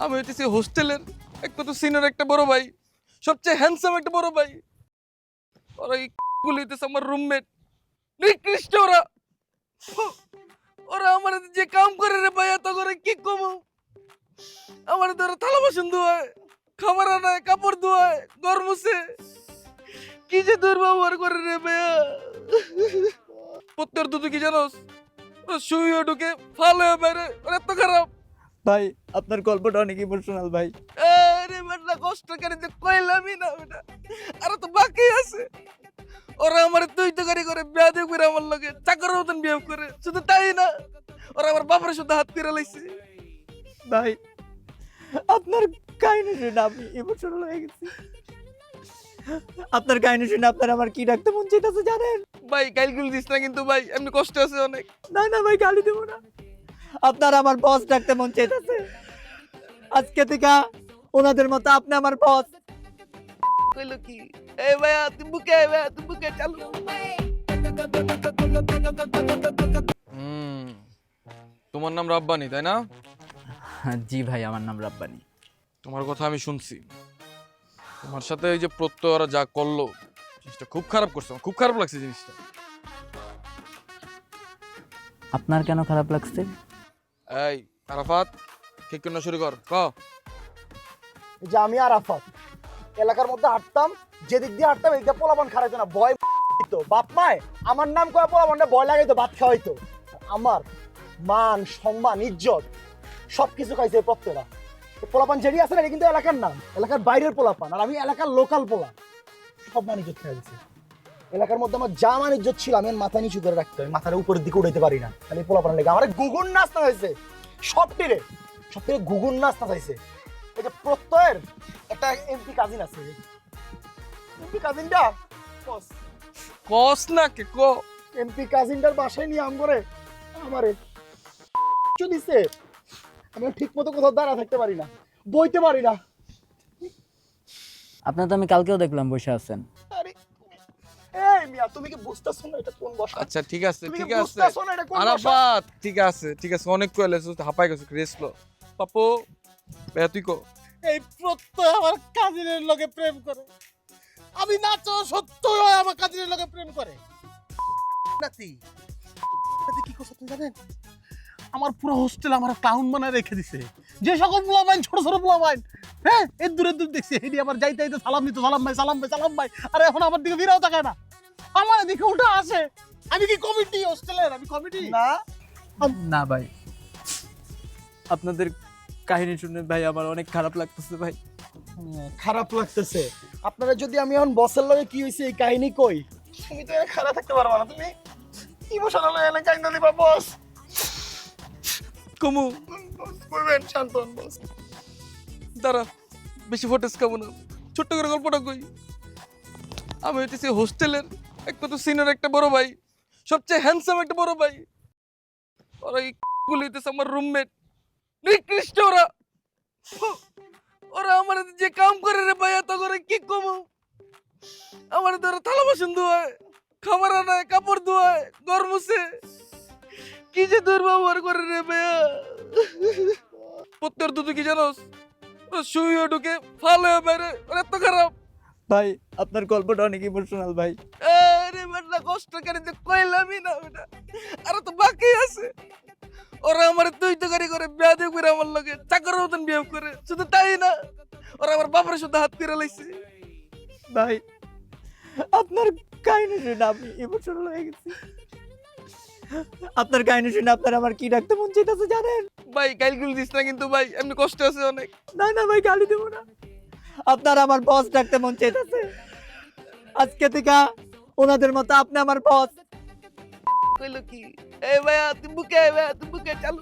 আমি হইতেছি হোস্টেলের একটা তো সিনিয়র একটা বড় ভাই, সবচেয়ে হ্যান্ডসাম একটা বড় ভাই। ওরা এই গুলো হইতেছে আমার রুমমেট, নিকৃষ্ট ওরা। ওরা আমার যে কাম করে রে ভাই, এত করে কি কমু। আমার ধরে থালা বাসন ধোয়ায়, খাবার আনায়, কাপড় ধোয়ায়, ঘর মুছে, কি যে দুর্ব্যবহার করে রে ভাইয়া। প্রত্যেক দুধ কি জানোস, ওরা শুয়ে ঢুকে ফাল হয়ে বাইরে, ওরা এত খারাপ। ভাই আপনার গল্পটা অনেক ইমোশনাল ভাই। আরে বেটা কষ্ট করে তো কইলামই না বেটা, আরে তো বাকি আছে। ওরা আমার তুই তো করে বিয়াদব করে আমার লগে চাকরের মতন বিহেভ করে। শুধু তাই না, ওরা আমার বাবার সাথে হাত করে লাইছে। ভাই আপনার কাহিনী শুনে আমি ইমোশনাল হয়ে গেছি। আপনার কাহিনী শুনে আপনার আমার কি ডাকতে মন চাইতেছে জানেন? ভাই গাইলগুলো দিস না কিন্তু ভাই, এমনি কষ্ট আছে অনেক। না না ভাই গালি দেবো না। আপনার আমার বস ডাকতে মন চাইতেছে। আজকে থেকে ওনাদের মতো আপনি আমার বস। কইলো কি, এই ভাইয়া তুই বুকে আয়, ভাইয়া তুই বুকে চালু। তোমার নাম রাব্বানি তাই না? জি ভাই, আমার নাম রাব্বানি। তোমার কথা আমি শুনছি। তোমার সাথে এই যে প্রত্যয় ওরা যা করলো, জিনিসটা খুব খারাপ করছে, আমার খুব খারাপ লাগছে জিনিসটা। আপনার কেন খারাপ লাগছে? এই আরাফাত, ঠিক কেন শুরু কর ক। যে আমি আরাফাত এলাকার মধ্যে হাঁটতাম, যেদিক দিয়ে হাঁটতাম এদিকে পোলাপান খারাইতো না, ভয় তো বাপ মায় আমার নাম কয়ে পোলাপানটা ভয় লাগাইতো, ভাত খাওয়াইতো। আমার মান সম্মান ইজ্জত সবকিছু খাইছে এই প্রত্যেকটা। পোলাপান যেটি আছে না, এটা কিন্তু এলাকার নাম, এলাকার বাইরের পোলাপান, আর আমি এলাকার লোকাল পোলা। সব মান ইজ্জত খেয়ে দিচ্ছে এলাকার মধ্যে। আমার যা মান ইজ্জত ছিল আমি মাথা নিচু করে রাখতে হয়, মাথার উপরের দিকে উঠাইতে পারি না। খালি পোলাপান লেগে আমার গুগুন নাচতে হয়েছে, সবটিরে গুগুন নাচতে চাইছে। এই যে প্রত্যয়ের একটা এমপি কাজিন আছে, এমপি কাজিনটা কস না কে ক। এমপি কাজিনটার বাসায় নিয়ে আম করে আমারে দিছে। আমি ঠিক মতো কোথাও দাঁড়া থাকতে পারি না, বইতে পারি না। আপনার তো আমি কালকেও দেখলাম বসে আছেন। আরে এই মিয়া, তুমি কি বুঝতেছো না এটা কোন বসা? আচ্ছা ঠিক আছে তুমি কি ঠিক আছে বুঝতেছো না এটা কোন বসা? আরাফাত, ঠিক আছে ঠিক আছে, অনেক কইলে হাঁপাই গেছে, রেস্ট লো। পাপু ভাইয়া তুই কো। এই প্রত্যয় আমার কাজিনের লগে প্রেম করে। আমি নাচো সত্য আমার কাজিনের লগে প্রেম করে। নাতি নাতি কি করছ তুমি জানেন? আমার পুরো হোস্টেল আমার ক্লাউন বানায় রেখে দিছে। যে সকল পোলাপাইন ছোট ছোট পোলাপাইন, হ্যাঁ এই দূরে দূর দেখছি হেডি আমার যাইতে যাইতে সালাম দিত, সালাম ভাই সালাম ভাই সালাম ভাই। আরে এখন আমার দিকে ফিরেও তাকায় না, আমার দিকে উল্টা আসে। আমি কি কমিটি হোস্টেলের? আমি কমিটি না না ভাই, আপনাদের কাহিনী শুনে ভাই আমার অনেক খারাপ লাগতেছে ভাই। খারাপ লাগতেছে আপনারা। যদি আমি এখন বসের লগে কি হইছে এই কাহিনী কই, তুমি তো খারাপ থাকতে পারবা না। তুমি ইমোশনাল হয়ে এনে কাহিনী দিবা বস। কমু কইবেন শান্ত হন বস। দাঁড়া, বেশি ফোটেস খাবো না, ছোট্ট করে গল্পটা কই। আমি হইতেছি হোস্টেলের একটা তো সিনিয়র একটা বড় ভাই, সবচেয়ে হ্যান্ডসাম একটা বড় ভাই। ওরা এই গুলো হইতেছে আমার রুমমেট, নিকৃষ্ট ওরা। ওরা আমার যে কাম করে রে ভাই, এত করে কি কমু। আমার ধরে থালা বাসন ধোয়ায়, খাবার আনায়, কাপড় ধোয়ায়, ঘর মুছে, কি যে দুর্ব্যবহার করে রে ভাইয়া। প্রত্যেক দুধ কি জানোস, ওরা শুয়ে ঢুকে ফাল হয়ে বাইরে, ওরা এত খারাপ। ভাই আপনার গল্পটা অনেক ইমোশনাল ভাই। আরে বেটা কষ্ট করে তো কইলামই না বেটা, আরে তো বাকি আছে। ওরা আমার তুই তো করে বিয়াদব করে আমার লগে চাকরের মতন বিহেভ করে। শুধু তাই না, ওরা আমার বাবার সাথে হাত করে লাইছে। ভাই আপনার কাহিনী শুনে আমি ইমোশনাল হয়ে গেছি। আপনার কাহিনী শুনে আপনার আমার কি ডাকতে মন চাইতেছে জানেন? ভাই গাইলগুলো দিস না কিন্তু ভাই, এমনি কষ্ট আছে অনেক। না না ভাই গালি দেবো না। আপনার আমার বস ডাকতে মন চাইতেছে। আজকে থেকে ওনাদের মতো আপনি আমার বস। কইলো কি, এই ভাইয়া তুই বুকে আয়, ভাইয়া তুই বুকে চালু।